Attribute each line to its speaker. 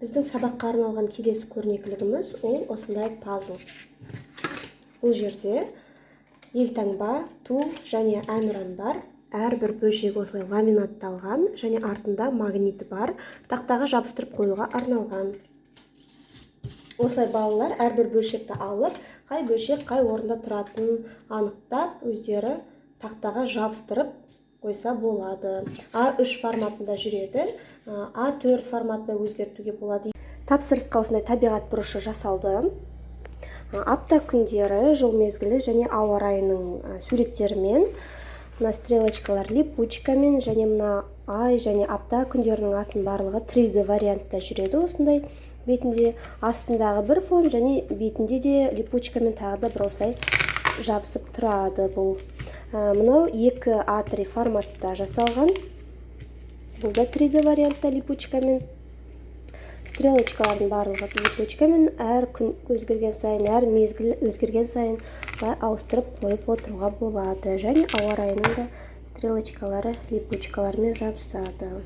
Speaker 1: Біздің сабаққа арналған келесі көрнекілігіміз ол осындай пазл. Бұл жерде елтаңба, ту және әнұран бар. Әрбір бөлшегі осылай ламинатталған және артында магниті бар. Тақтаға жабыстырып қоюға арналған. Осылай балалар әрбір бөлшекті алып, қай бөлшек қай орында тұратынын анықтап, өздері тақтаға жабыстырып қойса болады. А3 форматында жүреді, А4 форматына өзгертуге болады. Тапсырысқа осындай табиғат бұрышы жасалды. Апта күндері, жыл мезгілі және ауа райының суреттерімен, мына стрелочкалар липучкамен және мына ай және апта күндерінің атын барлығы 3D вариантта жүреді. Осындай бетінде астындағы бір фон және бетінде де липучкамен тағы да бір осылай жабысып тұрады. Бұл мынау 2А3 форматта жасалған. Бұл да 3D вариантта липучкамен. Стрелочкалардың барлығы липучкамен, әр күн өзгерген сайын, әр мезгіл өзгерген сайын ауыстырып қойып отыруға болады. Және ауа райының да стрелочкалары липучкалармен жабысады.